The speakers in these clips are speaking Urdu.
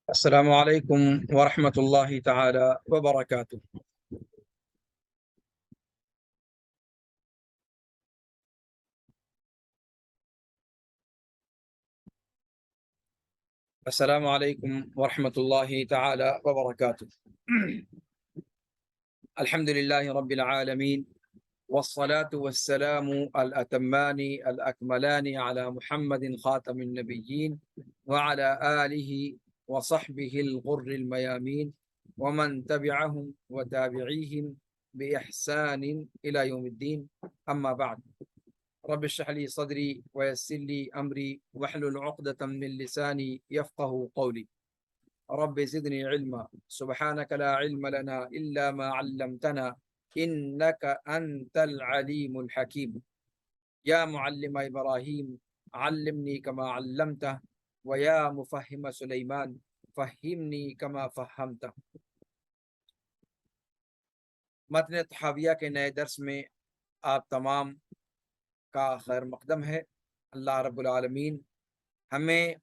السلام عليكم ورحمة الله تعالى وبركاته. السلام عليكم ورحمة الله تعالى وبركاته. الحمد لله رب العالمين، والصلاة والسلام الأتمان الأكملان على محمد خاتم النبيين وعلى آله وصحبه الغر الميامين ومن تبعهم وتابعيهم بإحسان إلى يوم الدين. أما بعد، رب اشرح لي صدري ويسر لي أمري واحلل عقدة من لساني يفقه قولي. رب زدني علما، سبحانك لا علم لنا إلا ما علمتنا إنك أنت العليم الحكيم. يا معلم إبراهيم علمني كما علمته، ويا مفهم سليمان فهمني كما فهمته. متن تحاویہ کے نئے درس میں آپ تمام کا خیر مقدم ہے۔ اللہ رب العالمین ہمیں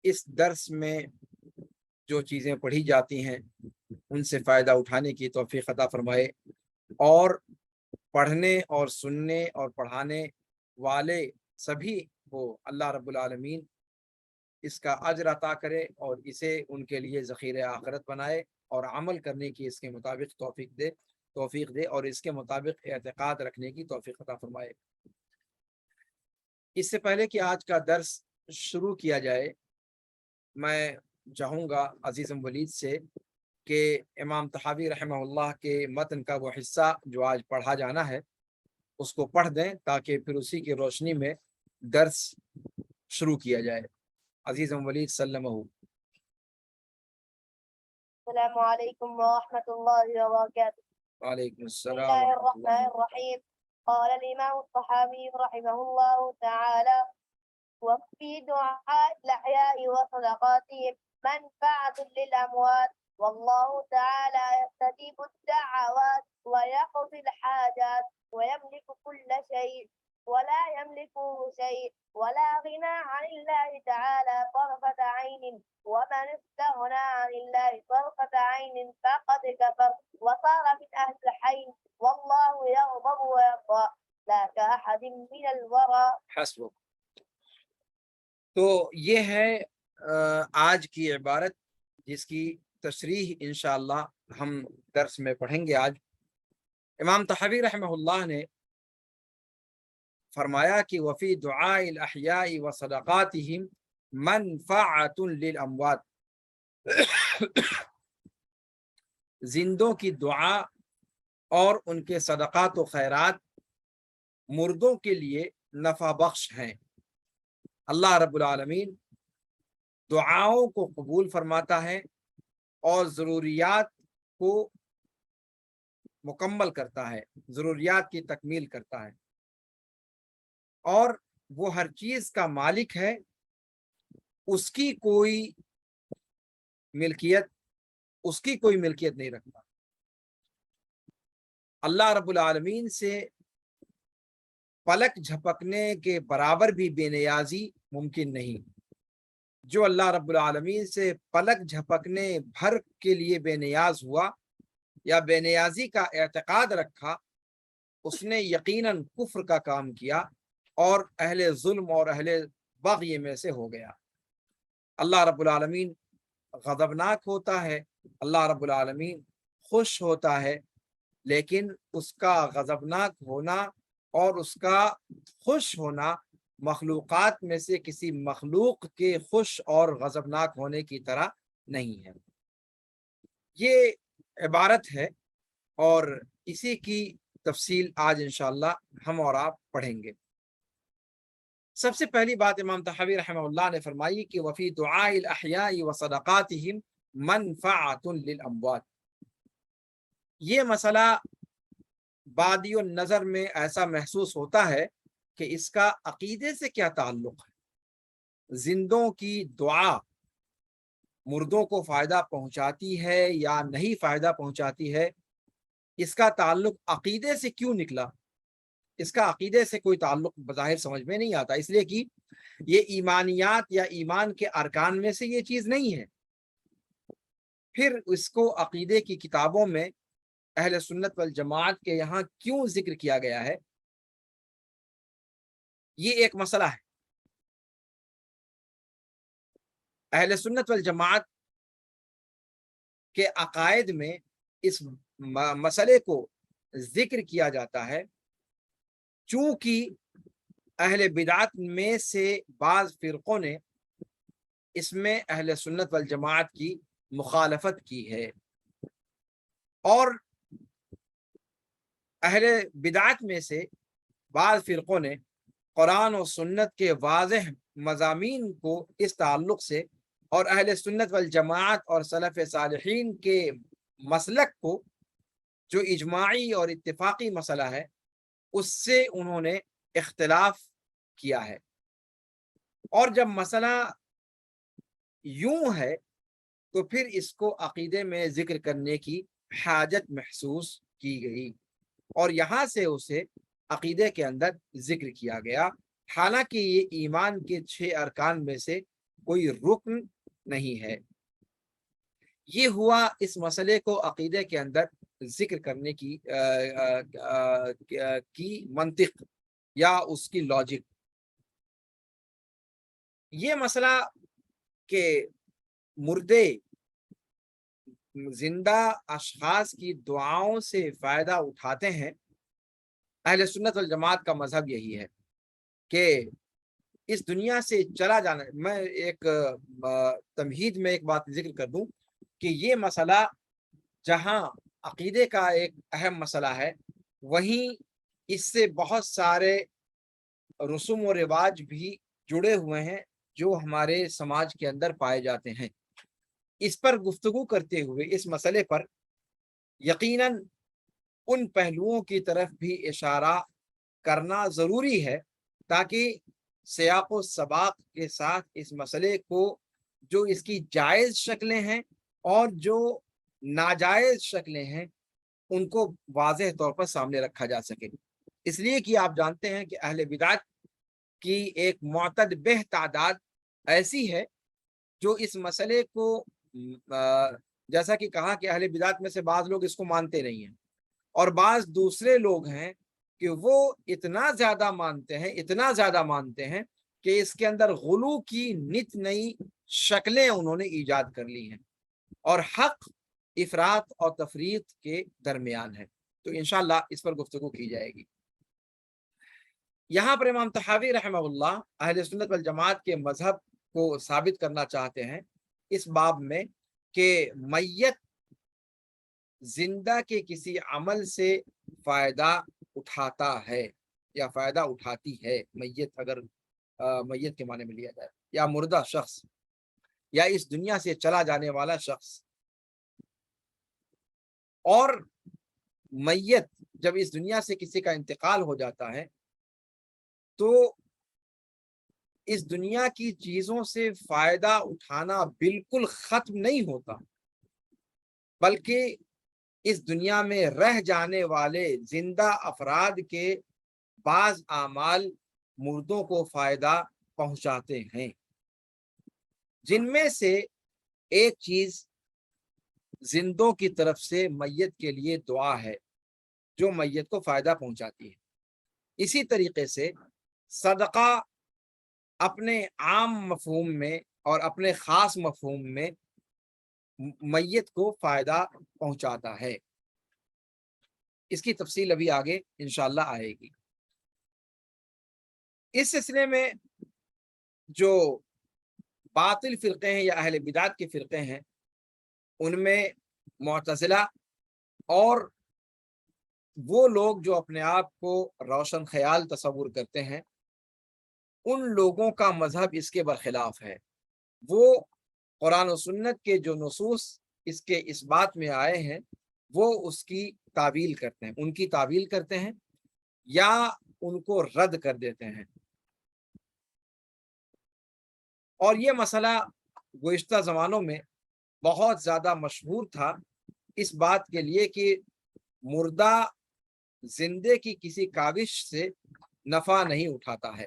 اس درس میں جو چیزیں پڑھی جاتی ہیں ان سے فائدہ اٹھانے کی توفیق عطا فرمائے، اور پڑھنے اور سننے اور پڑھانے والے سبھی کو اللہ رب العالمین اس کا اجر عطا کرے اور اسے ان کے لیے ذخیرہ آخرت بنائے، اور عمل کرنے کی اس کے مطابق توفیق دے اور اس کے مطابق اعتقاد رکھنے کی توفیق عطا فرمائے۔ اس سے پہلے کہ آج کا درس شروع کیا جائے، میں چاہوں گا عزیزم ولید سے کہ امام طحاوی رحمہ اللہ کے متن کا وہ حصہ جو آج پڑھا جانا ہے اس کو پڑھ دیں، تاکہ پھر اسی کی روشنی میں درس شروع کیا جائے۔ عزیزم ولید سلمہ۔ السلام علیکم ورحمۃ اللہ وبرکاتہ۔ وعلیکم بسم السلام اللہ ورحمۃ الرحمن اللہ۔ الرحیم۔ قال الامام الطحاوی رحمہ اللہ تعالی: وفي دعاء الأحياء وصدقاتهم منفعة للأموات، والله تعالى يستجيب الدعوات ويقضي الحاجات ويملك كل شيء ولا يملكه شيء، ولا غنى عن الله تعالى طرفة عين، ومن استغنى عن الله طرفة عين فقد كفر وصار من أهل الحين، والله يغضب ويرضى لا كأحد من الورى. حسبک۔ تو یہ ہے آج کی عبارت، جس کی تشریح انشاءاللہ ہم درس میں پڑھیں گے۔ آج امام طحاوی رحمہ اللہ نے فرمایا کہ وفی دعاء الاحیاء وصدقاتہم منفعۃ للاموات، زندوں کی دعا اور ان کے صدقات و خیرات مردوں کے لیے نفع بخش ہیں۔ اللہ رب العالمین دعاؤں کو قبول فرماتا ہے اور ضروریات کو مکمل کرتا ہے، ضروریات کی تکمیل کرتا ہے، اور وہ ہر چیز کا مالک ہے، اس کی کوئی ملکیت نہیں رکھتا۔ اللہ رب العالمین سے پلک جھپکنے کے برابر بھی بے نیازی ممکن نہیں۔ جو اللہ رب العالمین سے پلک جھپکنے بھر کے لیے بے نیاز ہوا یا بے نیازی کا اعتقاد رکھا، اس نے یقیناً کفر کا کام کیا اور اہل ظلم اور اہل بغی میں سے ہو گیا۔ اللہ رب العالمین غضبناک ہوتا ہے، اللہ رب العالمین خوش ہوتا ہے، لیکن اس کا غضبناک ہونا اور اس کا خوش ہونا مخلوقات میں سے کسی مخلوق کے خوش اور غضبناک ہونے کی طرح نہیں ہے۔ یہ عبارت ہے اور اسی کی تفصیل آج انشاءاللہ ہم اور آپ پڑھیں گے۔ سب سے پہلی بات امام طحاوی رحمہ اللہ نے فرمائی کہ وفی دعاء الاحیاء وصدقاتہم منفعۃ للاموات۔ یہ مسئلہ بادی النظر میں ایسا محسوس ہوتا ہے کہ اس کا عقیدے سے کیا تعلق ہے؟ زندوں کی دعا مردوں کو فائدہ پہنچاتی ہے یا نہیں فائدہ پہنچاتی ہے؟ اس کا تعلق عقیدے سے کیوں نکلا؟ اس کا عقیدے سے کوئی تعلق بظاہر سمجھ میں نہیں آتا، اس لیے کہ یہ ایمانیات یا ایمان کے ارکان میں سے یہ چیز نہیں ہے، پھر اس کو عقیدے کی کتابوں میں اہل سنت والجماعت کے یہاں کیوں ذکر کیا گیا ہے، یہ ایک مسئلہ ہے۔ اہل سنت والجماعت کے عقائد میں اس مسئلے کو ذکر کیا جاتا ہے چونکہ اہل بدعت میں سے بعض فرقوں نے اس میں اہل سنت والجماعت کی مخالفت کی ہے، اور اہل بدعت میں سے بعض فرقوں نے قرآن و سنت کے واضح مضامین کو اس تعلق سے اور اہل سنت والجماعت اور سلف صالحین کے مسلک کو جو اجماعی اور اتفاقی مسئلہ ہے اس سے انہوں نے اختلاف کیا ہے، اور جب مسئلہ یوں ہے تو پھر اس کو عقیدے میں ذکر کرنے کی حاجت محسوس کی گئی اور یہاں سے اسے عقیدے کے اندر ذکر کیا گیا، حالانکہ یہ ایمان کے 6 ارکان میں سے کوئی رکن نہیں ہے۔ یہ ہوا اس مسئلے کو عقیدے کے اندر ذکر کرنے کی منطق یا اس کی لاجک۔ یہ مسئلہ کہ مردے زندہ اشخاص کی دعاؤں سے فائدہ اٹھاتے ہیں، اہل سنت والجماعت کا مذہب یہی ہے کہ اس دنیا سے چلا جانا۔ میں ایک تمہید میں ایک بات ذکر کر دوں کہ یہ مسئلہ جہاں عقیدے کا ایک اہم مسئلہ ہے، وہیں اس سے بہت سارے رسوم و رواج بھی جڑے ہوئے ہیں جو ہمارے سماج کے اندر پائے جاتے ہیں۔ اس پر گفتگو کرتے ہوئے اس مسئلے پر یقیناً ان پہلوؤں کی طرف بھی اشارہ کرنا ضروری ہے تاکہ سیاق و سباق کے ساتھ اس مسئلے کو جو اس کی جائز شکلیں ہیں اور جو ناجائز شکلیں ہیں ان کو واضح طور پر سامنے رکھا جا سکے، اس لیے کہ آپ جانتے ہیں کہ اہل بدعت کی ایک معتدبہ تعداد ایسی ہے جو اس مسئلے کو جیسا کہ کہا کہ اہل بدعت میں سے بعض لوگ اس کو مانتے نہیں ہیں، اور بعض دوسرے لوگ ہیں کہ وہ اتنا زیادہ مانتے ہیں کہ اس کے اندر غلو کی نت نئی شکلیں انہوں نے ایجاد کر لی ہیں، اور حق افراط اور تفریط کے درمیان ہے۔ تو انشاءاللہ اس پر گفتگو کی جائے گی۔ یہاں پر امام طحاوی رحمہ اللہ اہل سنت والجماعت کے مذہب کو ثابت کرنا چاہتے ہیں اس باب میں کہ میت زندہ کے کسی عمل سے فائدہ اٹھاتا ہے یا فائدہ اٹھاتی ہے، میت اگر میت کے معنی میں لیا جائے، یا مردہ شخص یا اس دنیا سے چلا جانے والا شخص، اور میت جب اس دنیا سے کسی کا انتقال ہو جاتا ہے تو اس دنیا کی چیزوں سے فائدہ اٹھانا بالکل ختم نہیں ہوتا، بلکہ اس دنیا میں رہ جانے والے زندہ افراد کے بعض اعمال مردوں کو فائدہ پہنچاتے ہیں، جن میں سے ایک چیز زندوں کی طرف سے میت کے لیے دعا ہے جو میت کو فائدہ پہنچاتی ہے۔ اسی طریقے سے صدقہ اپنے عام مفہوم میں اور اپنے خاص مفہوم میں میت کو فائدہ پہنچاتا ہے۔ اس کی تفصیل ابھی آگے انشاءاللہ آئے گی۔ اس سلسلے میں جو باطل فرقے ہیں یا اہل بدعت کے فرقے ہیں، ان میں معتزلہ اور وہ لوگ جو اپنے آپ کو روشن خیال تصور کرتے ہیں، ان لوگوں کا مذہب اس کے برخلاف ہے۔ وہ قرآن و سنت کے جو نصوص اس کے اس بات میں آئے ہیں وہ اس کی تعویل کرتے ہیں، ان کی تعویل کرتے ہیں یا ان کو رد کر دیتے ہیں، اور یہ مسئلہ گزشتہ زمانوں میں بہت زیادہ مشہور تھا اس بات کے لیے کہ مردہ زندے کی کسی کاوش سے نفع نہیں اٹھاتا ہے،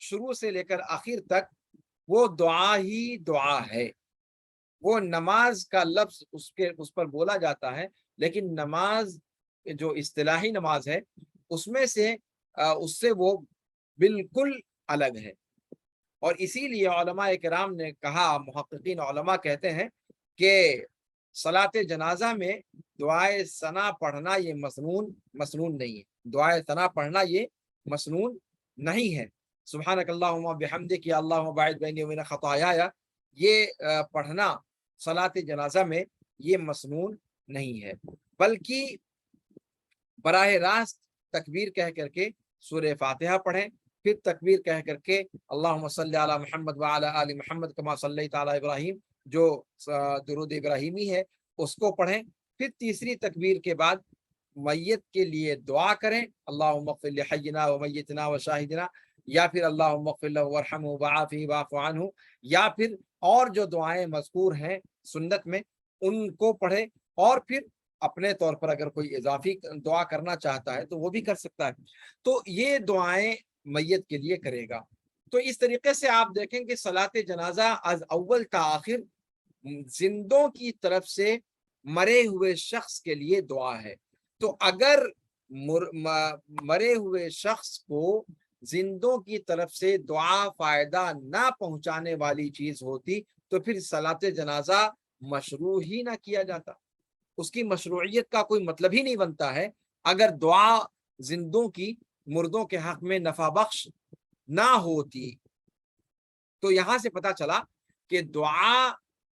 شروع سے لے کر آخر تک وہ دعا ہی دعا ہے. وہ نماز کا لفظ اس پر بولا جاتا ہے، لیکن نماز جو اصطلاحی نماز ہے اس میں سے اس سے وہ بالکل الگ ہے. اور اسی لیے علماء کرام نے کہا، محققین علماء کہتے ہیں کہ صلاۃ جنازہ میں دعائے ثنا پڑھنا یہ مسنون نہیں ہے. دعائے ثنا پڑھنا یہ مسنون نہیں ہے. سبحانک اللہم بحمدک یا اللہم باعث بینی وبین خطایا، یہ پڑھنا صلاۃ جنازہ میں یہ مسنون نہیں ہے، بلکہ براہ راست تکبیر کہہ کر کے سورہ فاتحہ پڑھیں، پھر تکبیر کہہ کر کے اللہم صلی علی محمد وعلی آل محمد کما صلیت علی ابراہیم، جو درود ابراہیمی ہے اس کو پڑھیں. پھر تیسری تکبیر کے بعد میت کے لیے دعا کریں، اللہم اغفر لحینا و میتنا و شاہدنا، یا پھر اللہم اغفر لہ وارحمہ وعافہ واعف عنہ، یا پھر اور جو دعائیں مذکور ہیں سنت میں ان کو پڑھے. اور پھر اپنے طور پر اگر کوئی اضافی دعا کرنا چاہتا ہے تو وہ بھی کر سکتا ہے. تو یہ دعائیں میت کے لیے کرے گا. تو اس طریقے سے آپ دیکھیں کہ صلاۃ جنازہ از اول تا آخر زندوں کی طرف سے مرے ہوئے شخص کے لیے دعا ہے. تو اگر مرے ہوئے شخص کو زندوں کی طرف سے دعا فائدہ نہ پہنچانے والی چیز ہوتی تو پھر صلاۃ جنازہ مشروع ہی نہ کیا جاتا. اس کی مشروعیت کا کوئی مطلب ہی نہیں بنتا ہے اگر دعا زندوں کی مردوں کے حق میں نفع بخش نہ ہوتی. تو یہاں سے پتہ چلا کہ دعا،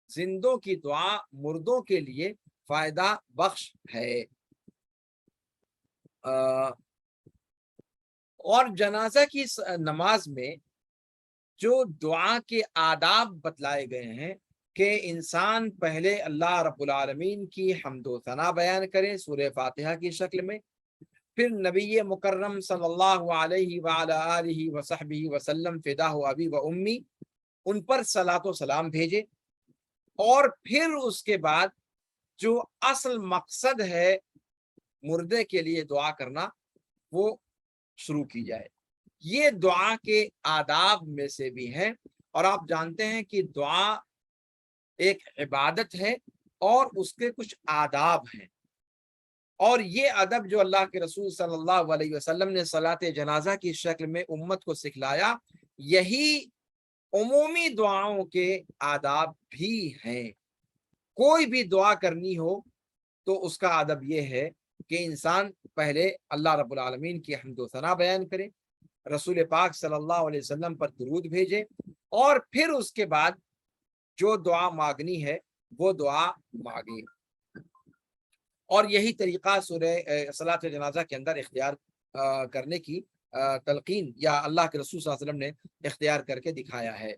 زندوں کی دعا مردوں کے لیے فائدہ بخش ہے. اور جنازہ کی نماز میں جو دعا کے آداب بتلائے گئے ہیں کہ انسان پہلے اللہ رب العالمین کی حمد و ثنا بیان کرے سورہ فاتحہ کی شکل میں، پھر نبی مکرم صلی اللہ علیہ وعلی آلہ وصحبہ وسلم فداہ ابی و امی، ان پر صلاۃ و سلام بھیجے، اور پھر اس کے بعد جو اصل مقصد ہے مردے کے لیے دعا کرنا وہ شروع کی جائے. یہ دعا کے آداب میں سے بھی ہے. اور آپ جانتے ہیں کہ دعا ایک عبادت ہے اور اس کے کچھ آداب ہیں، اور یہ ادب جو اللہ کے رسول صلی اللہ علیہ وسلم نے صلاۃ جنازہ کی شکل میں امت کو سکھلایا، یہی عمومی دعاؤں کے آداب بھی ہیں. کوئی بھی دعا کرنی ہو تو اس کا ادب یہ ہے کہ انسان پہلے اللہ رب العالمین کی حمد و ثنا بیان کرے، رسول پاک صلی اللہ علیہ وسلم پر درود بھیجے، اور پھر اس کے بعد جو دعا مانگنی ہے وہ دعا مانگے. اور یہی طریقہ سورہ صلاۃ جنازہ کے اندر اختیار کرنے کی تلقین یا اللہ کے رسول صلی اللہ علیہ وسلم نے اختیار کر کے دکھایا ہے.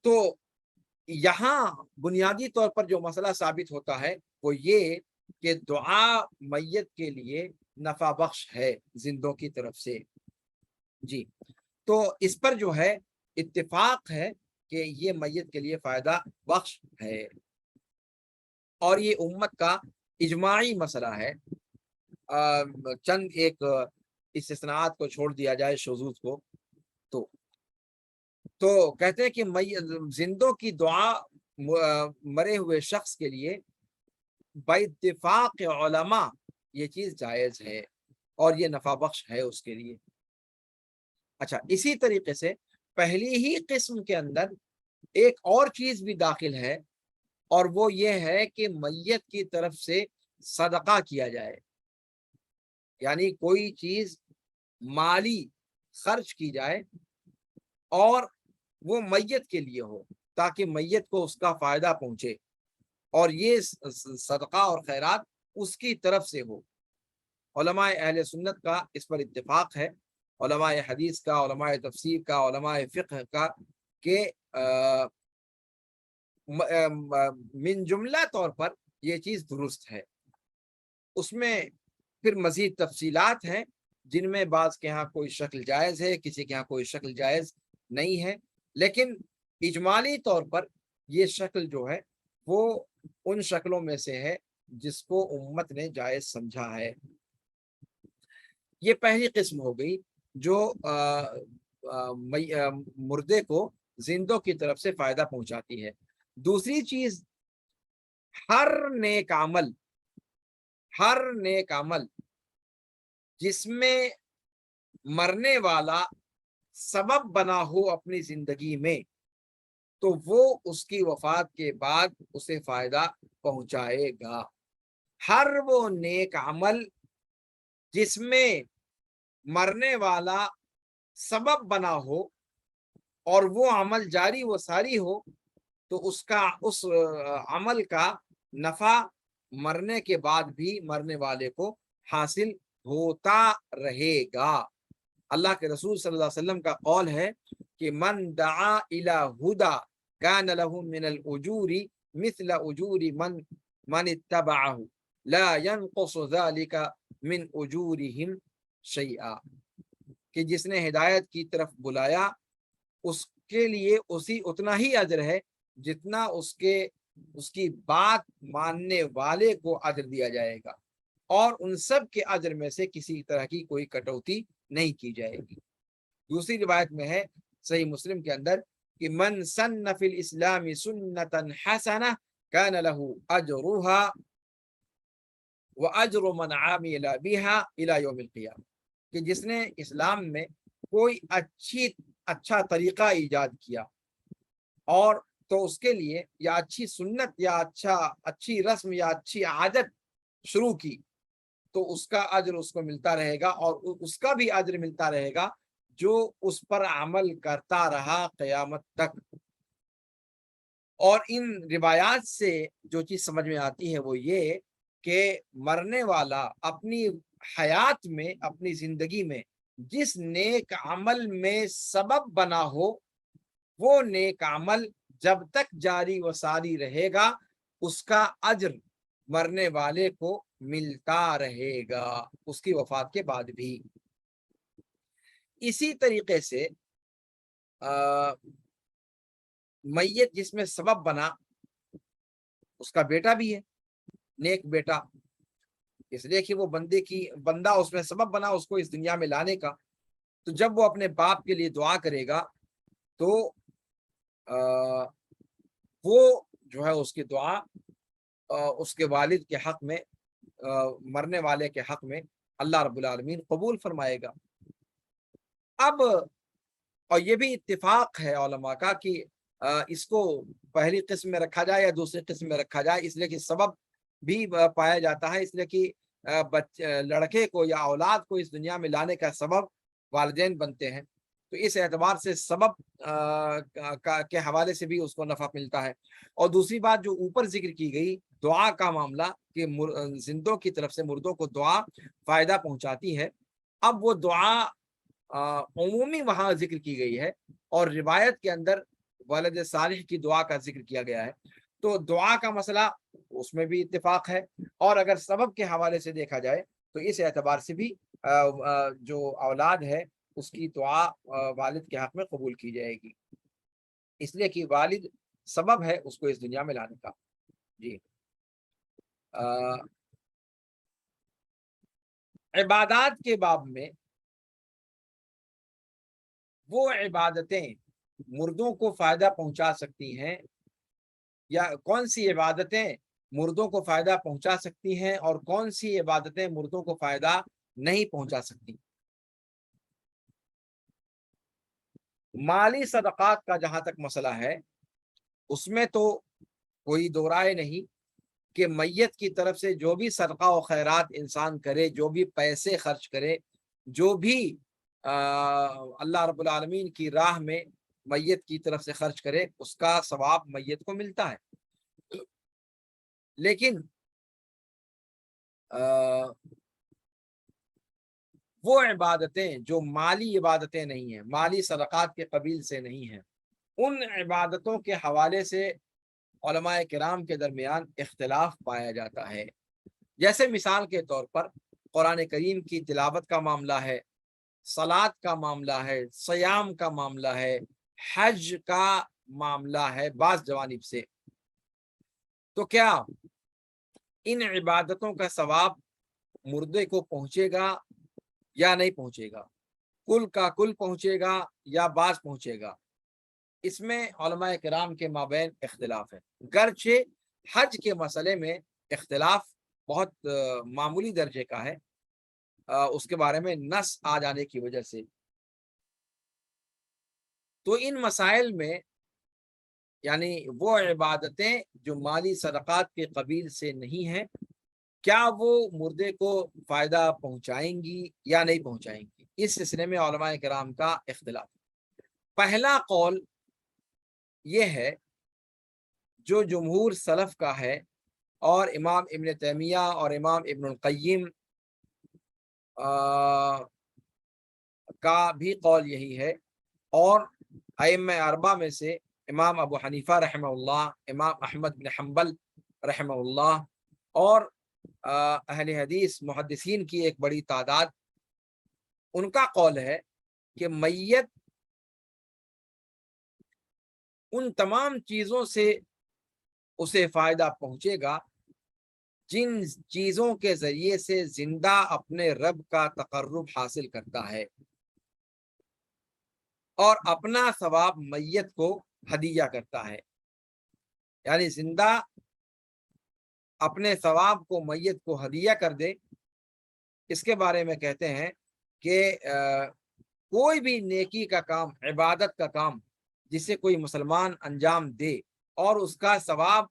تو یہاں بنیادی طور پر جو مسئلہ ثابت ہوتا ہے وہ یہ کہ دعا میت کے لیے نفع بخش ہے زندوں کی طرف سے. جی، تو اس پر جو ہے اتفاق ہے کہ یہ میت کے لیے فائدہ بخش ہے، اور یہ امت کا اجماعی مسئلہ ہے. چند ایک استثناءات کو چھوڑ دیا جائے، شذوذ کو، تو کہتے ہیں کہ زندوں کی دعا مرے ہوئے شخص کے لیے باتفاق علماء یہ چیز جائز ہے اور یہ نفع بخش ہے اس کے لیے. اچھا، اسی طریقے سے پہلی ہی قسم کے اندر ایک اور چیز بھی داخل ہے، اور وہ یہ ہے کہ میت کی طرف سے صدقہ کیا جائے، یعنی کوئی چیز مالی خرچ کی جائے اور وہ میت کے لیے ہو تاکہ میت کو اس کا فائدہ پہنچے، اور یہ صدقہ اور خیرات اس کی طرف سے ہو. علماء اہل سنت کا اس پر اتفاق ہے، علماء حدیث کا، علماء تفسیر کا، علماء فقہ کا، کہ من جملہ طور پر یہ چیز درست ہے. اس میں پھر مزید تفصیلات ہیں جن میں بعض کے ہاں کوئی شکل جائز ہے، کسی کے ہاں کوئی شکل جائز نہیں ہے، لیکن اجمالی طور پر یہ شکل جو ہے وہ ان شکلوں میں سے ہے جس کو امت نے جائز سمجھا ہے. یہ پہلی قسم ہو گئی جو مردے کو زندوں کی طرف سے فائدہ پہنچاتی ہے۔ دوسری چیز، ہر نیک عمل جس میں مرنے والا سبب بنا ہو اپنی زندگی میں، تو وہ اس کی وفات کے بعد اسے فائدہ پہنچائے گا۔ ہر وہ نیک عمل جس میں مرنے والا سبب بنا ہو اور وہ عمل جاری و ساری ہو، تو اس عمل کا نفع مرنے کے بعد بھی مرنے والے کو حاصل ہوتا رہے گا۔ اللہ کے رسول صلی اللہ علیہ وسلم کا قول ہے کہ من دعا الی ہدی کان له من الاجور مثل اجور من اتبعه لا ينقص ذلك من اجورهم شیئا، کہ جس نے ہدایت کی طرف بلایا اس کے لیے اتنا ہی اجر ہے جتنا اس کی بات ماننے والے کو اجر دیا جائے گا، اور ان سب کے اجر میں سے کسی طرح کی کوئی کٹوتی نہیں کی جائے گی۔ دوسری روایت میں ہے صحیح مسلم کے اندر کہ من سن فی الاسلام سنتا حسنہ کان له اجرها واجر من عامل بها الى یوم القیامہ، کہ جس نے اسلام میں کوئی اچھا طریقہ ایجاد کیا اور تو اس کے لیے یا اچھی سنت یا اچھی رسم یا اچھی عادت شروع کی، تو اس کا اجر اس کو ملتا رہے گا، اور اس کا بھی اجر ملتا رہے گا جو اس پر عمل کرتا رہا قیامت تک۔ اور ان روایات سے جو چیز سمجھ میں آتی ہے وہ یہ کہ مرنے والا اپنی حیات میں، اپنی زندگی میں جس نیک عمل میں سبب بنا ہو، وہ نیک عمل جب تک جاری و ساری رہے گا اس کا اجر مرنے والے کو ملتا رہے گا اس کی وفات کے بعد بھی۔ اسی طریقے سے میت جس میں سبب بنا اس کا بیٹا بھی ہے نیک بیٹا، اس لیے کہ وہ بندہ اس میں سبب بنا اس کو اس دنیا میں لانے کا، تو جب وہ اپنے باپ کے لیے دعا کرے گا تو وہ جو ہے اس کی دعا اس کے والد کے حق میں، مرنے والے کے حق میں اللہ رب العالمین قبول فرمائے گا۔ اب اور یہ بھی اتفاق ہے علماء کا کہ اس کو پہلی قسم میں رکھا جائے یا دوسری قسم میں رکھا جائے، اس لیے کہ سبب بھی پایا جاتا ہے، اس لیے کہ لڑکے کو یا اولاد کو اس دنیا میں لانے کا سبب والدین بنتے ہیں، تو اس اعتبار سے سبب کے حوالے سے بھی اس کو نفع ملتا ہے۔ اور دوسری بات جو اوپر ذکر کی گئی دعا کا معاملہ کہ زندوں کی طرف سے مردوں کو دعا فائدہ پہنچاتی ہے، اب وہ دعا عمومی وہاں ذکر کی گئی ہے اور روایت کے اندر والد صالح کی دعا کا ذکر کیا گیا ہے، تو دعا کا مسئلہ اس میں بھی اتفاق ہے، اور اگر سبب کے حوالے سے دیکھا جائے تو اس اعتبار سے بھی جو اولاد ہے اس کی دعا والد کے حق میں قبول کی جائے گی، اس لیے کہ والد سبب ہے اس کو اس دنیا میں لانے کا۔ جی عبادات کے باب میں وہ عبادتیں مردوں کو فائدہ پہنچا سکتی ہیں، یا کون سی عبادتیں مردوں کو فائدہ پہنچا سکتی ہیں اور کون سی عبادتیں مردوں کو فائدہ نہیں پہنچا سکتی۔ مالی صدقات کا جہاں تک مسئلہ ہے اس میں تو کوئی دو رائے نہیں کہ میت کی طرف سے جو بھی صدقہ و خیرات انسان کرے، جو بھی پیسے خرچ کرے، جو بھی اللہ رب العالمین کی راہ میں میت کی طرف سے خرچ کرے، اس کا ثواب میت کو ملتا ہے، لیکن وہ عبادتیں جو مالی عبادتیں نہیں ہیں، مالی صدقات کے قبیل سے نہیں ہیں، ان عبادتوں کے حوالے سے علماء کرام کے درمیان اختلاف پایا جاتا ہے۔ جیسے مثال کے طور پر قرآن کریم کی تلاوت کا معاملہ ہے، صلاۃ کا معاملہ ہے، صیام کا معاملہ ہے، حج کا معاملہ ہے بعض جوانب سے، تو کیا ان عبادتوں کا ثواب مردے کو پہنچے گا یا نہیں پہنچے گا؟ کل کا کل پہنچے گا یا بعض پہنچے گا، اس میں علماء کرام کے مابین اختلاف ہے، گرچہ حج کے مسئلے میں اختلاف بہت معمولی درجے کا ہے، اس کے بارے میں نص آ جانے کی وجہ سے۔ تو ان مسائل میں یعنی وہ عبادتیں جو مالی صدقات کے قبیل سے نہیں ہیں، کیا وہ مردے کو فائدہ پہنچائیں گی یا نہیں پہنچائیں گی، اس سلسلے میں علماء کرام کا اختلاف۔ پہلا قول یہ ہے جو جمہور سلف کا ہے، اور امام ابن تیمیہ اور امام ابن القیم کا بھی قول یہی ہے، اور ائمہ اربعہ میں سے امام ابو حنیفہ رحمہ اللہ، امام احمد بن حنبل رحمہ اللہ، اور اہل حدیث محدثین کی ایک بڑی تعداد، ان کا قول ہے کہ میت ان تمام چیزوں سے اسے فائدہ پہنچے گا جن چیزوں کے ذریعے سے زندہ اپنے رب کا تقرب حاصل کرتا ہے، اور اپنا ثواب میت کو ہدیہ کرتا ہے۔ یعنی زندہ اپنے ثواب کو میت کو ہدیہ کر دے، اس کے بارے میں کہتے ہیں کہ کوئی بھی نیکی کا کام، عبادت کا کام جسے کوئی مسلمان انجام دے، اور اس کا ثواب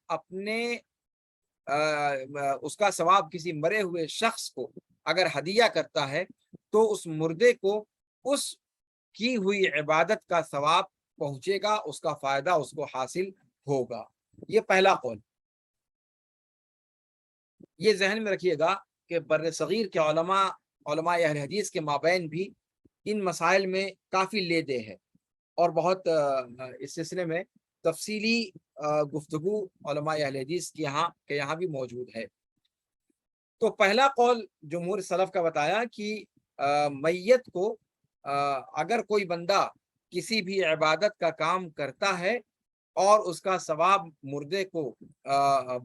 اس کا ثواب کسی مرے ہوئے شخص کو اگر ہدیہ کرتا ہے، تو اس مردے کو اس کی ہوئی عبادت کا ثواب پہنچے گا، اس کا فائدہ اس کو حاصل ہوگا۔ یہ پہلا قول۔ یہ ذہن میں رکھیے گا کہ بر صغیر کے علماء اہل حدیث کے مابین بھی ان مسائل میں کافی لے دے ہے، اور بہت اس سلسلے میں تفصیلی گفتگو علماء اہل حدیث کے یہاں بھی موجود ہے۔ تو پہلا قول جمہور سلف کا بتایا کہ میت کو اگر کوئی بندہ کسی بھی عبادت کا کام کرتا ہے اور اس کا ثواب مردے کو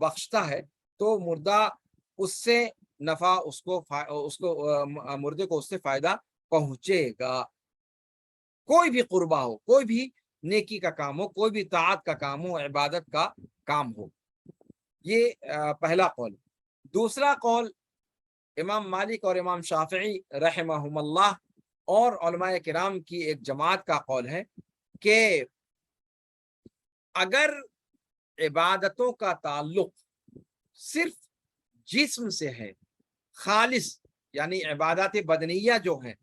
بخشتا ہے، تو مردہ اس سے نفع اس کو مردے کو اس سے فائدہ پہنچے گا۔ کوئی بھی قربہ ہو، کوئی بھی نیکی کا کام ہو، کوئی بھی طاعت کا کام ہو، عبادت کا کام ہو۔ یہ پہلا قول۔ دوسرا قول امام مالک اور امام شافعی رحمہم اللہ اور علماء کرام کی ایک جماعت کا قول ہے کہ اگر عبادتوں کا تعلق صرف جسم سے ہے، خالص یعنی عبادات بدنیہ جو ہیں،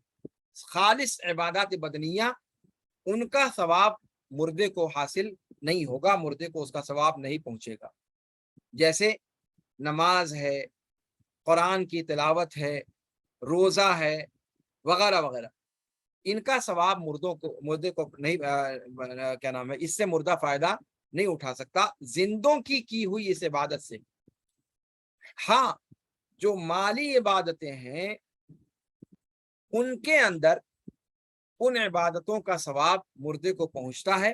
خالص عبادات بدنیہ، ان کا ثواب مردے کو حاصل نہیں ہوگا، مردے کو اس کا ثواب نہیں پہنچے گا۔ جیسے نماز ہے، قرآن کی تلاوت ہے، روزہ ہے، وغیرہ وغیرہ، ان کا ثواب مردے کو نہیں اس سے مردہ فائدہ نہیں اٹھا سکتا زندوں کی ہوئی اس عبادت سے۔ ہاں، جو مالی عبادتیں ہیں ان کے اندر ان عبادتوں کا ثواب مردے کو پہنچتا ہے،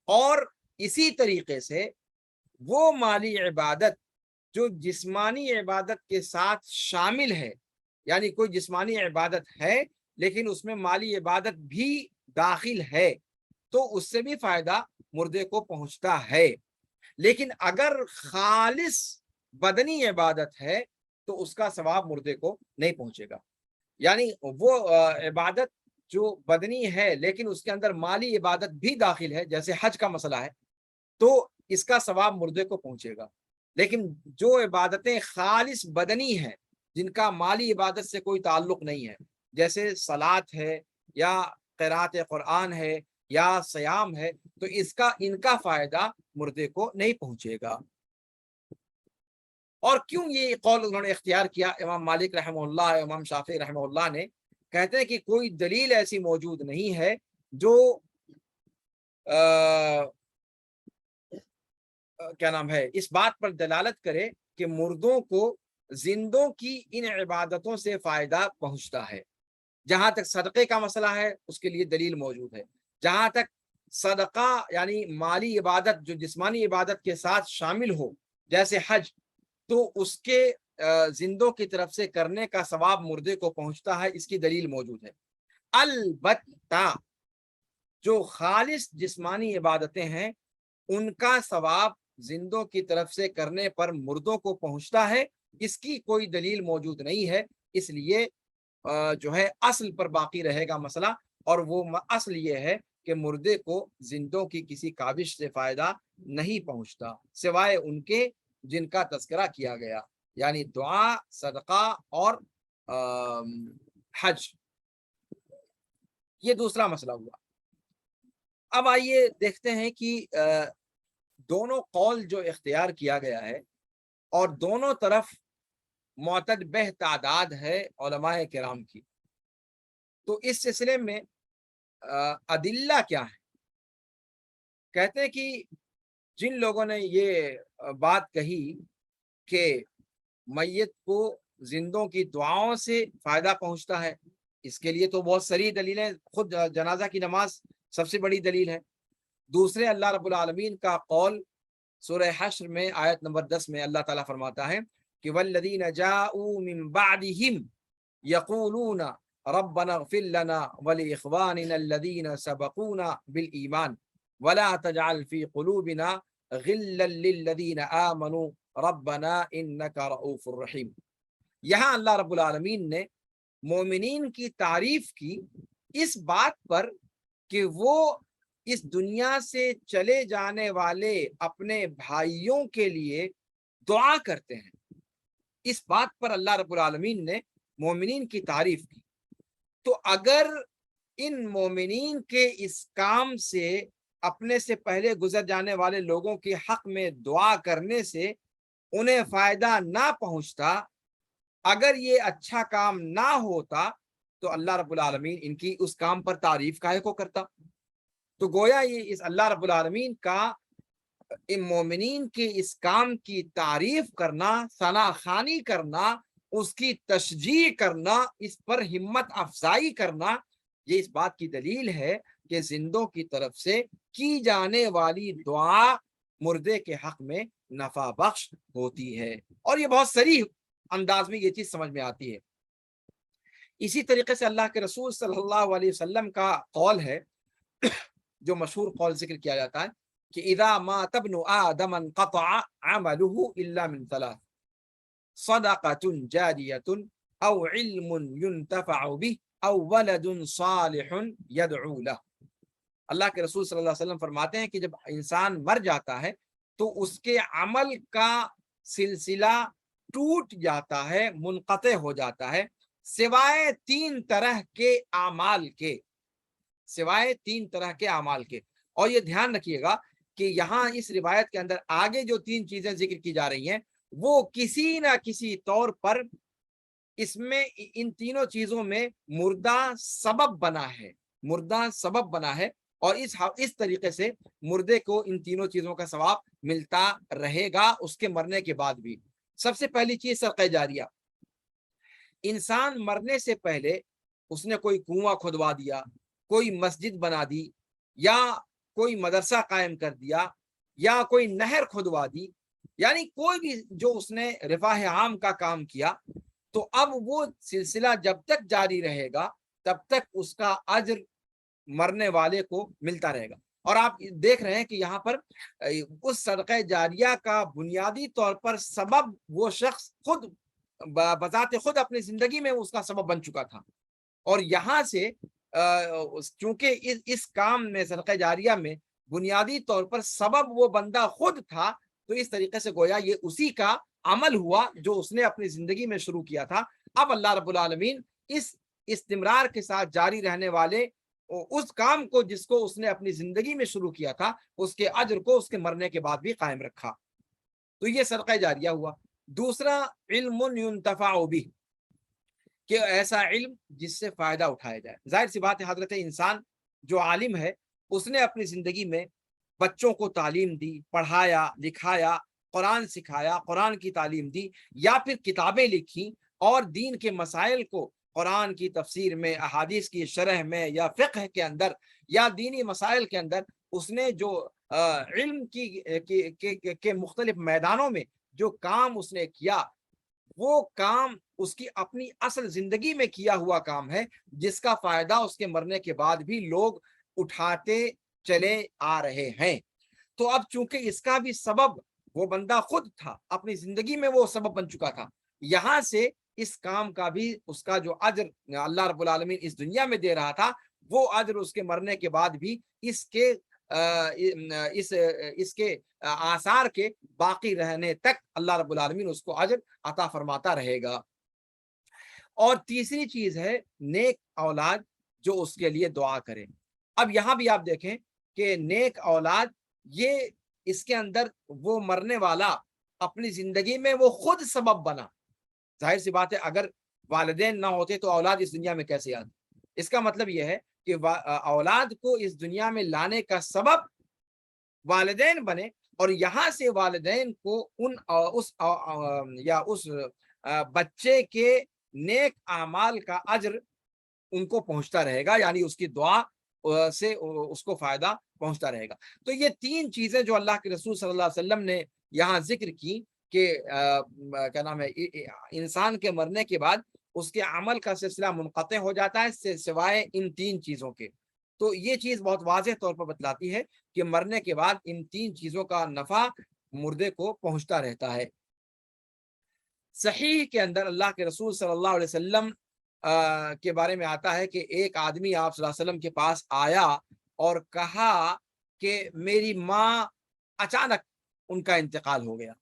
اور اسی طریقے سے وہ مالی عبادت جو جسمانی عبادت کے ساتھ شامل ہے، یعنی کوئی جسمانی عبادت ہے لیکن اس میں مالی عبادت بھی داخل ہے، تو اس سے بھی فائدہ مردے کو پہنچتا ہے۔ لیکن اگر خالص بدنی عبادت ہے تو اس کا ثواب مردے کو نہیں پہنچے گا۔ یعنی وہ عبادت جو بدنی ہے لیکن اس کے اندر مالی عبادت بھی داخل ہے، جیسے حج کا مسئلہ ہے، تو اس کا ثواب مردے کو پہنچے گا۔ لیکن جو عبادتیں خالص بدنی ہیں، جن کا مالی عبادت سے کوئی تعلق نہیں ہے، جیسے صلاۃ ہے یا قرات قرآن ہے یا صیام ہے، تو ان کا فائدہ مردے کو نہیں پہنچے گا۔ اور کیوں یہ قول انہوں نے اختیار کیا امام مالک رحمہ اللہ، امام شافعی رحمہ اللہ نے؟ کہتے ہیں کہ کوئی دلیل ایسی موجود نہیں ہے جو اس بات پر دلالت کرے کہ مردوں کو زندوں کی ان عبادتوں سے فائدہ پہنچتا ہے۔ جہاں تک صدقے کا مسئلہ ہے اس کے لیے دلیل موجود ہے، جہاں تک صدقہ یعنی مالی عبادت جو جسمانی عبادت کے ساتھ شامل ہو جیسے حج، تو اس کے زندوں کی طرف سے کرنے کا ثواب مردے کو پہنچتا ہے، اس کی دلیل موجود ہے۔ البتہ جو خالص جسمانی عبادتیں ہیں ان کا ثواب زندوں کی طرف سے کرنے پر مردوں کو پہنچتا ہے، اس کی کوئی دلیل موجود نہیں ہے، اس لیے جو ہے اصل پر باقی رہے گا مسئلہ، اور وہ اصل یہ ہے کہ مردے کو زندوں کی کسی کاوش سے فائدہ نہیں پہنچتا سوائے ان کے جن کا تذکرہ کیا گیا، یعنی دعا، صدقہ اور حج۔ یہ دوسرا مسئلہ ہوا۔ اب آئیے دیکھتے ہیں کہ دونوں قول جو اختیار کیا گیا ہے اور دونوں طرف معتدبہ تعداد ہے علماء کرام کی، تو اس سلسلے میں ادلہ کیا ہے؟ کہتے ہیں کہ جن لوگوں نے یہ بات کہی کہ میت کو زندوں کی دعاؤں سے فائدہ پہنچتا ہے، اس کے لیے تو بہت ساری دلیلیں، خود جنازہ کی نماز سب سے بڑی دلیل ہے۔ دوسرے اللہ رب العالمین کا قول سورہ حشر میں آیت نمبر 10 میں اللہ تعالیٰ فرماتا ہے کہ والذین جاءوا من بعدہم یقولون ربنا اغفر لنا ولاخواننا الذین سبقونا بالایمان ولا تجعل فی قلوبنا غلا للذین آمنوا ربنا انک رؤوف الرحیم۔ یہاں اللہ رب العالمین نے مومنین کی تعریف کی اس بات پر کہ وہ اس دنیا سے چلے جانے والے اپنے بھائیوں کے لیے دعا کرتے ہیں، اس بات پر اللہ رب العالمین نے مومنین کی تعریف کی۔ تو اگر ان مومنین کے اس کام سے اپنے سے پہلے گزر جانے والے لوگوں کے حق میں دعا کرنے سے انہیں فائدہ نہ پہنچتا، اگر یہ اچھا کام نہ ہوتا تو اللہ رب العالمین ان کی اس کام پر تعریف کاہے کو کرتا؟ تو گویا یہ اس اللہ رب العالمین کا ان مومنین کے اس کام کی تعریف کرنا، ثنا خوانی کرنا، اس کی تشجیع کرنا، اس پر ہمت افزائی کرنا، یہ اس بات کی دلیل ہے کہ زندوں کی طرف سے کی جانے والی دعا مردے کے حق میں نفع بخش ہوتی ہے، اور یہ بہت صریح انداز میں یہ چیز سمجھ میں آتی ہے۔ اسی طریقے سے اللہ کے رسول صلی اللہ علیہ وسلم کا قول ہے جو مشہور قول ذکر کیا جاتا ہے کہ اذا مات ابن آدم انقطع عمله الا من ثلاث صدقة جاریة او علم ينتفع به او ولد صالح يدعو له۔ اللہ کے رسول صلی اللہ علیہ وسلم فرماتے ہیں کہ جب انسان مر جاتا ہے تو اس کے عمل کا سلسلہ ٹوٹ جاتا ہے، منقطع ہو جاتا ہے، سوائے تین طرح کے اعمال کے، سوائے تین طرح کے اعمال کے۔ اور یہ دھیان رکھیے گا کہ یہاں اس روایت کے اندر آگے جو تین چیزیں ذکر کی جا رہی ہیں وہ کسی نہ کسی طور پر اس میں ان تینوں چیزوں میں مردہ سبب بنا ہے، مردہ سبب بنا ہے، اور اس طریقے سے مردے کو ان تینوں چیزوں کا ثواب ملتا رہے گا اس کے مرنے کے بعد بھی۔ سب سے پہلی چیز صدقہ جاریہ۔ انسان مرنے سے پہلے اس نے کوئی کنواں کھدوا دیا، کوئی مسجد بنا دی، یا کوئی مدرسہ قائم کر دیا، یا کوئی نہر کھدوا دی، یعنی کوئی بھی جو اس نے رفاہ عام کا کام کیا، تو اب وہ سلسلہ جب تک جاری رہے گا تب تک اس کا اجر مرنے والے کو ملتا رہے گا۔ اور آپ دیکھ رہے ہیں کہ یہاں پر اس صدقہ جاریہ کا بنیادی طور پر سبب وہ شخص خود بذات خود اپنی زندگی میں اس کا سبب بن چکا تھا، اور یہاں سے چونکہ اس کام میں صدقہ جاریہ میں بنیادی طور پر سبب وہ بندہ خود تھا، تو اس طریقے سے گویا یہ اسی کا عمل ہوا جو اس نے اپنی زندگی میں شروع کیا تھا۔ اب اللہ رب العالمین اس استمرار کے ساتھ جاری رہنے والے اس کام کو جس کو اس نے اپنی زندگی میں شروع کیا تھا، اس کے اجر کو اس کے مرنے کے بعد بھی قائم رکھا۔ تو یہ صدقہ جاریہ ہوا۔ دوسرا علم ينتفع به، کہ ایسا علم جس سے فائدہ اٹھایا جائے۔ ظاہر سی بات ہے حضرت انسان جو عالم ہے اس نے اپنی زندگی میں بچوں کو تعلیم دی، پڑھایا لکھایا، قرآن سکھایا، قرآن کی تعلیم دی، یا پھر کتابیں لکھی اور دین کے مسائل کو قرآن کی تفسیر میں، احادیث کی شرح میں، یا فقہ کے اندر، یا دینی مسائل کے اندر اس نے جو علم کے مختلف میدانوں میں جو کام اس نے کیا، وہ کام اس کی اپنی اصل زندگی میں کیا ہوا کام ہے، جس کا فائدہ اس کے مرنے کے بعد بھی لوگ اٹھاتے چلے آ رہے ہیں۔ تو اب چونکہ اس کا بھی سبب وہ بندہ خود تھا، اپنی زندگی میں وہ سبب بن چکا تھا، یہاں سے اس کام کا بھی اس کا جو اجر اللہ رب العالمین اس دنیا میں دے رہا تھا، وہ اجر اس کے مرنے کے بعد بھی اس کے اس کے آثار کے باقی رہنے تک اللہ رب العالمین اس کو اجر عطا فرماتا رہے گا۔ اور تیسری چیز ہے نیک اولاد جو اس کے لیے دعا کرے۔ اب یہاں بھی آپ دیکھیں کہ نیک اولاد یہ اس کے اندر وہ مرنے والا اپنی زندگی میں وہ خود سبب بنا۔ ظاہر سی بات ہے اگر والدین نہ ہوتے تو اولاد اس دنیا میں کیسے آتی؟ اس کا مطلب یہ ہے کہ اولاد کو اس دنیا میں لانے کا سبب والدین بنے، اور یہاں سے والدین کو اس بچے کے نیک اعمال کا اجر ان کو پہنچتا رہے گا، یعنی اس کی دعا سے اس کو فائدہ پہنچتا رہے گا۔ تو یہ تین چیزیں جو اللہ کے رسول صلی اللہ علیہ وسلم نے یہاں ذکر کی کہ کیا نام ہے، انسان کے مرنے کے بعد اس کے عمل کا سلسلہ منقطع ہو جاتا ہے سوائے ان تین چیزوں کے۔ تو یہ چیز بہت واضح طور پر بتلاتی ہے کہ مرنے کے بعد ان تین چیزوں کا نفع مردے کو پہنچتا رہتا ہے۔ صحیح کے اندر اللہ کے رسول صلی اللہ علیہ وسلم کے بارے میں آتا ہے کہ ایک آدمی آپ صلی اللہ علیہ وسلم کے پاس آیا اور کہا کہ میری ماں اچانک ان کا انتقال ہو گیا،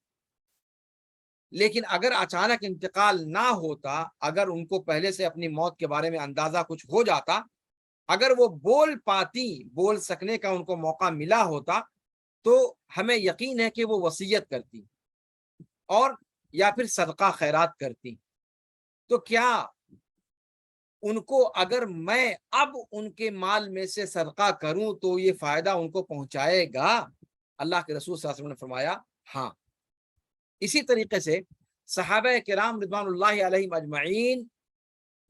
لیکن اگر اچانک انتقال نہ ہوتا، اگر ان کو پہلے سے اپنی موت کے بارے میں اندازہ کچھ ہو جاتا، اگر وہ بول پاتی، بول سکنے کا ان کو موقع ملا ہوتا، تو ہمیں یقین ہے کہ وہ وصیت کرتی اور یا پھر صدقہ خیرات کرتی۔ تو کیا ان کو اگر میں اب ان کے مال میں سے صدقہ کروں تو یہ فائدہ ان کو پہنچائے گا؟ اللہ کے رسول صلی اللہ علیہ وسلم نے فرمایا ہاں۔ اسی طریقے سے صحابہ کرام رضوان اللہ علیہم اجمعین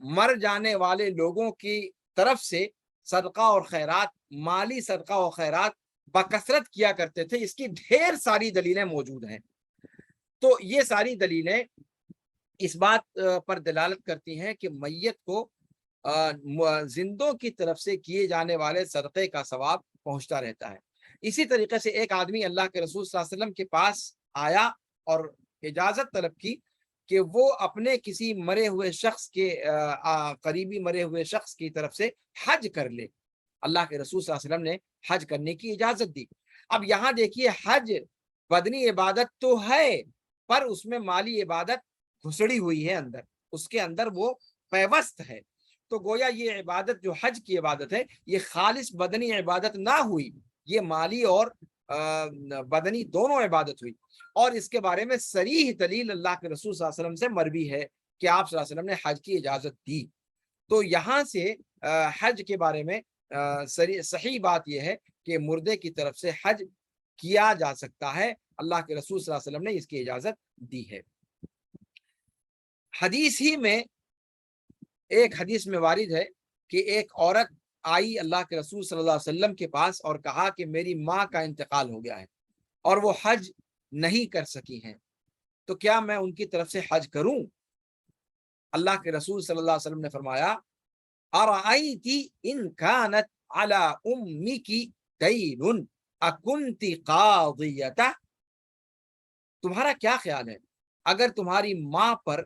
مر جانے والے لوگوں کی طرف سے صدقہ اور خیرات، مالی صدقہ اور خیرات بکثرت کیا کرتے تھے۔ اس کی ڈھیر ساری دلیلیں موجود ہیں۔ تو یہ ساری دلیلیں اس بات پر دلالت کرتی ہیں کہ میت کو زندوں کی طرف سے کیے جانے والے صدقے کا ثواب پہنچتا رہتا ہے۔ اسی طریقے سے ایک آدمی اللہ کے رسول صلی اللہ علیہ وسلم کے پاس آیا اور اجازت طلب کی کہ وہ اپنے کسی مرے ہوئے شخص کے قریبی مرے ہوئے شخص کی طرف سے حج کر لے۔ اللہ کے رسول صلی اللہ علیہ وسلم نے حج کرنے کی اجازت دی۔ اب یہاں دیکھیے، حج بدنی عبادت تو ہے، پر اس میں مالی عبادت گھسڑی ہوئی ہے اندر، اس کے اندر وہ پیوست ہے۔ تو گویا یہ عبادت جو حج کی عبادت ہے، یہ خالص بدنی عبادت نہ ہوئی، یہ مالی اور بدنی دونوں عبادت ہوئی۔ اور اس کے بارے میں صریح دلیل اللہ کے رسول صلی اللہ علیہ وسلم سے مروی ہے کہ آپ صلی اللہ علیہ وسلم نے حج کی اجازت دی۔ تو یہاں سے حج کے بارے میں صحیح بات یہ ہے کہ مردے کی طرف سے حج کیا جا سکتا ہے، اللہ کے رسول صلی اللہ علیہ وسلم نے اس کی اجازت دی ہے۔ حدیث ہی میں ایک حدیث میں وارد ہے کہ ایک عورت آئی اللہ کے رسول صلی اللہ علیہ وسلم کے پاس اور کہا کہ میری ماں کا انتقال ہو گیا ہے اور وہ حج نہیں کر سکی ہیں، تو کیا میں ان کی طرف سے حج کروں؟ اللہ کے رسول صلی اللہ علیہ وسلم نے فرمایا ارأیتی ان کانت علی امیکی دین اکنت قاضیتہ، تمہارا کیا خیال ہے اگر تمہاری ماں پر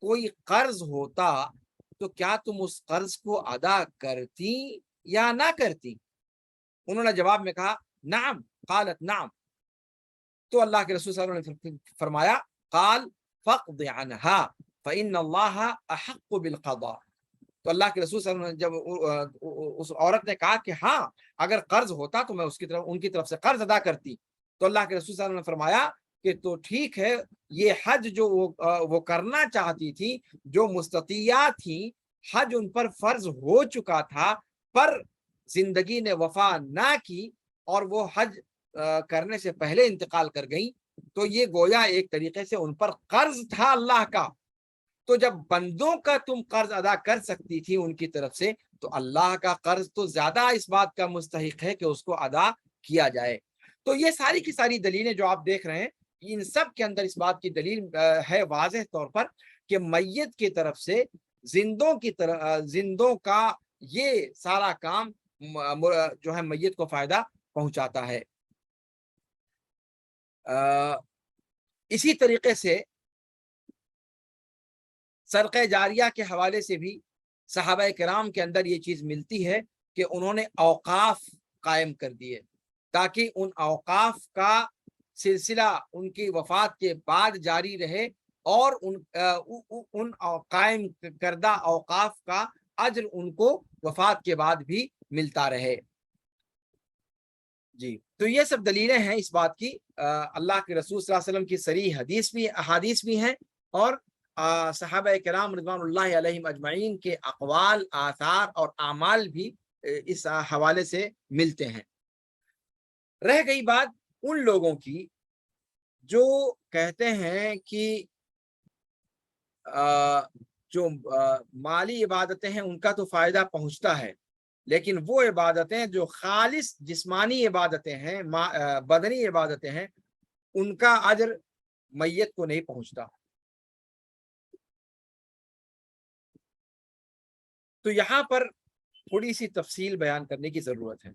کوئی قرض ہوتا تو کیا تم اس قرض کو ادا کرتی یا نہ کرتی؟ انہوں نے جواب میں کہا نعم، قالت نعم۔ تو اللہ کے رسول صلی اللہ علیہ وسلم نے فرمایا قال فاقض عنها فإن الله احق بالقضاء۔ تو اللہ کے رسول صلی اللہ علیہ وسلم جب اس عورت نے کہا کہ ہاں اگر قرض ہوتا تو میں ان کی طرف سے قرض ادا کرتی، تو اللہ کے رسول صلی اللہ علیہ وسلم نے فرمایا کہ تو ٹھیک ہے، یہ حج جو وہ کرنا چاہتی تھی، جو مستطیعات تھیں، حج ان پر فرض ہو چکا تھا، پر زندگی نے وفا نہ کی اور وہ حج کرنے سے پہلے انتقال کر گئیں، تو یہ گویا ایک طریقے سے ان پر قرض تھا اللہ کا۔ تو جب بندوں کا تم قرض ادا کر سکتی تھی ان کی طرف سے، تو اللہ کا قرض تو زیادہ اس بات کا مستحق ہے کہ اس کو ادا کیا جائے۔ تو یہ ساری کی ساری دلیلیں جو آپ دیکھ رہے ہیں، ان سب کے اندر اس بات کی دلیل ہے واضح طور پر کہ میت کی طرف سے زندوں کا یہ سارا کام جو ہے میت کو فائدہ پہنچاتا ہے۔ اسی طریقے سے صدقہ جاریہ کے حوالے سے بھی صحابہ کرام کے اندر یہ چیز ملتی ہے کہ انہوں نے اوقاف قائم کر دیے تاکہ ان اوقاف کا سلسلہ ان کی وفات کے بعد جاری رہے اور ان قائم کردہ اوقاف کا اجر ان کو وفات کے بعد بھی ملتا رہے۔ جی، تو یہ سب دلیلیں ہیں اس بات کی، اللہ کے رسول صلی اللہ علیہ وسلم کی صریح احادیث بھی ہیں، اور صحابہ کرام رضوان اللہ علیہم اجمعین کے اقوال، آثار اور اعمال بھی اس حوالے سے ملتے ہیں۔ رہ گئی بات ان لوگوں کی جو کہتے ہیں کہ جو مالی عبادتیں ہیں ان کا تو فائدہ پہنچتا ہے، لیکن وہ عبادتیں جو خالص جسمانی عبادتیں ہیں، بدنی عبادتیں ہیں، ان کا اجر میت کو نہیں پہنچتا۔ تو یہاں پر تھوڑی سی تفصیل بیان کرنے کی ضرورت ہے۔